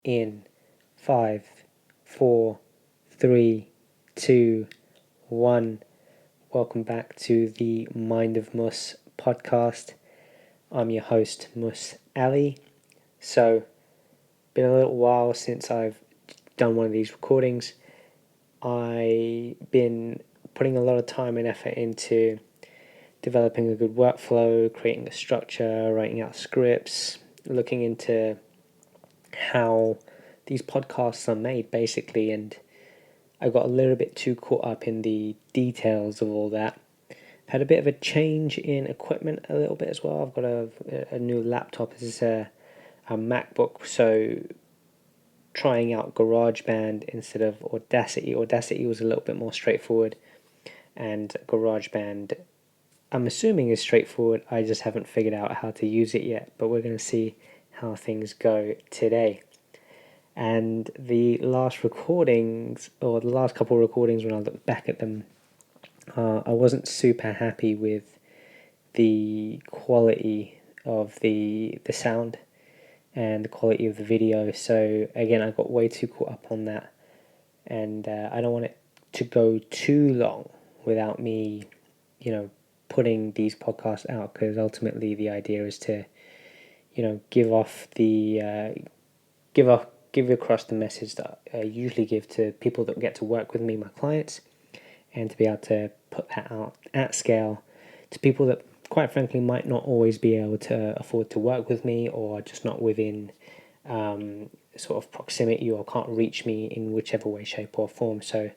in 5, 4, 3, 2, 1. Welcome back to the Mind of Mus podcast. I'm your host, Mus Ali. So, been a little while since I've done one of these recordings. I've been putting a lot of time and effort into developing a good workflow, creating a structure, writing out scripts, looking into how these podcasts are made basically, and I got a little bit too caught up in the details of all that. Had a bit of a change in equipment a little bit as well. I've got a new laptop. This is a MacBook, so trying out GarageBand instead of Audacity. Audacity was a little bit more straightforward, and GarageBand, I'm assuming, is straightforward. I just haven't figured out how to use it yet, but we're going to see how things go today. And the last recordings, or the last couple of recordings, when I look back at them, I wasn't super happy with the quality of the sound and the quality of the video. So again, I got way too caught up on that, and I don't want it to go too long without me, putting these podcasts out, because ultimately the idea is to, give across the message that I usually give to people that get to work with me, my clients, and to be able to put that out at scale to people that, quite frankly, might not always be able to afford to work with me, or just not within sort of proximity, or can't reach me in whichever way, shape or form. So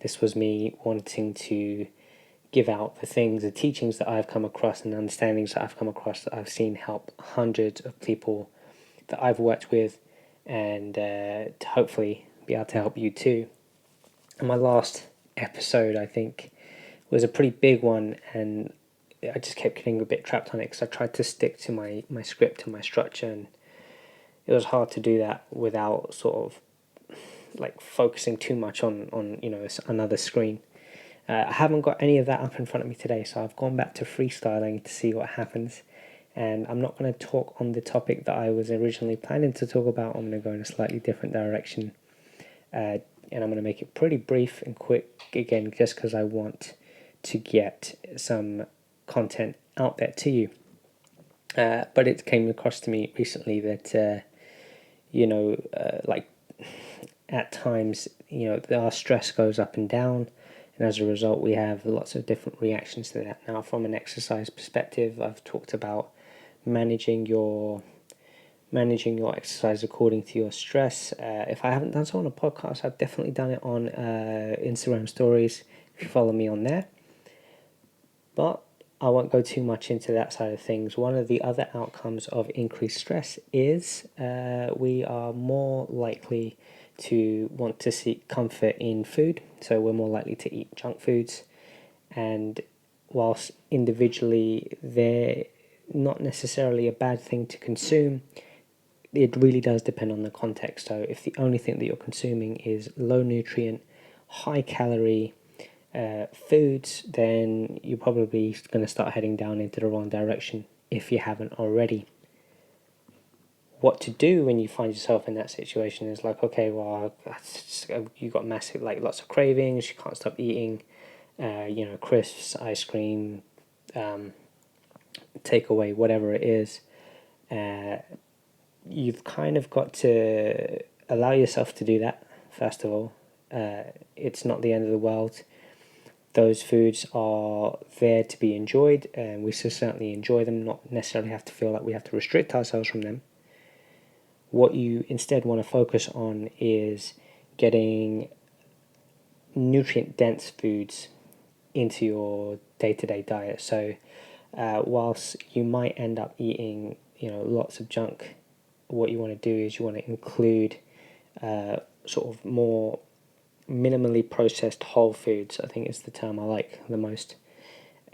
this was me wanting to give out the things, the teachings that I've come across and understandings that I've come across that I've seen help hundreds of people that I've worked with, and to hopefully be able to help you too. And my last episode, I think, was a pretty big one, and I just kept getting a bit trapped on it because I tried to stick to my script and my structure, and it was hard to do that without sort of like focusing too much on another screen. I haven't got any of that up in front of me today, so I've gone back to freestyling to see what happens. And I'm not going to talk on the topic that I was originally planning to talk about. I'm going to go in a slightly different direction, and I'm going to make it pretty brief and quick again, just because I want to get some content out there to you. But it came across to me recently that like at times, our stress goes up and down, and as a result we have lots of different reactions to that. Now, from an exercise perspective, I've talked about managing your exercise according to your stress. If I haven't done so on a podcast, I've definitely done it on Instagram stories, if you follow me on there. But I won't go too much into that side of things. One of the other outcomes of increased stress is we are more likely to want to seek comfort in food. So we're more likely to eat junk foods. And whilst individually they're not necessarily a bad thing to consume, it really does depend on the context. So if the only thing that you're consuming is low nutrient, high calorie foods, then you're probably going to start heading down into the wrong direction if you haven't already. What to do when you find yourself in that situation is like, okay, well, you got massive, like lots of cravings, you can't stop eating, crisps, ice cream, takeaway, whatever it is. You've kind of got to allow yourself to do that, first of all. It's not the end of the world. Those foods are there to be enjoyed, and we certainly enjoy them, not necessarily have to feel like we have to restrict ourselves from them. What you instead want to focus on is getting nutrient-dense foods into your day-to-day diet. So whilst you might end up eating lots of junk, what you want to do is you want to include sort of more minimally processed whole foods, I think is the term I like the most,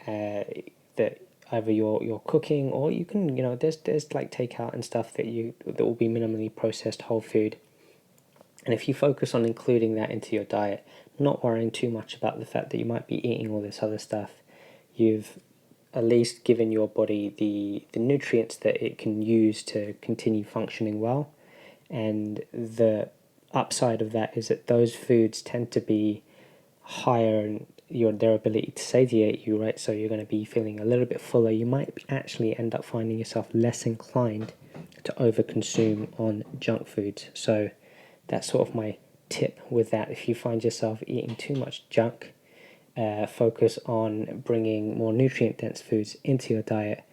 that either you're cooking, or you can, there's like takeout and stuff that will be minimally processed whole food. And if you focus on including that into your diet, not worrying too much about the fact that you might be eating all this other stuff, you've at least given your body the nutrients that it can use to continue functioning well, And the upside of that is that those foods tend to be higher in their ability to satiate you, right? So you're going to be feeling a little bit fuller. You might actually end up finding yourself less inclined to overconsume on junk foods. So that's sort of my tip with that. If you find yourself eating too much junk, focus on bringing more nutrient dense foods into your diet,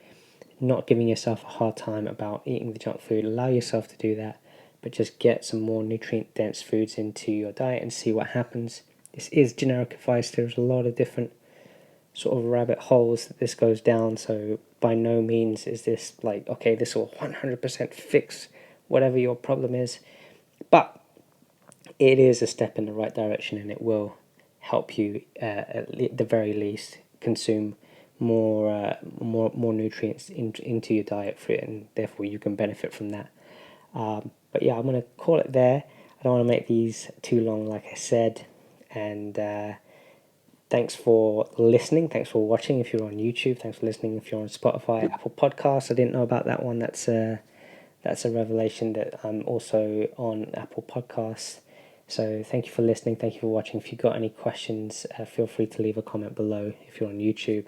not giving yourself a hard time about eating the junk food. Allow yourself to do that, but just get some more nutrient dense foods into your diet and see what happens. This is generic advice. There's a lot of different sort of rabbit holes that this goes down, so by no means is this like, okay, this will 100% fix whatever your problem is, but it is a step in the right direction, and it will help you at the very least consume more nutrients into your diet for it, and therefore you can benefit from that. But yeah, I'm going to call it there. I don't want to make these too long, like I said, and thanks for listening. Thanks for watching if you're on YouTube. Thanks for listening if you're on Spotify, Apple Podcasts. I didn't know about that one. That's a revelation that I'm also on Apple Podcasts. So thank you for listening. Thank you for watching. If you've got any questions, feel free to leave a comment below if you're on YouTube.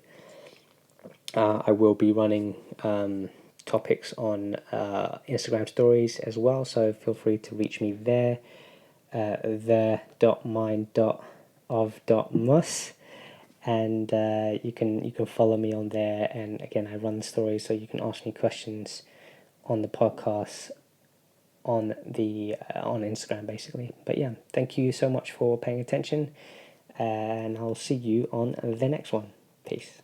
I will be running topics on Instagram stories as well, so feel free to reach me there. There.mind.of.mus, and you can follow me on there. And again, I run the stories, so you can ask me questions on the podcast on Instagram basically. But yeah, thank you so much for paying attention, and I'll see you on the next one. Peace.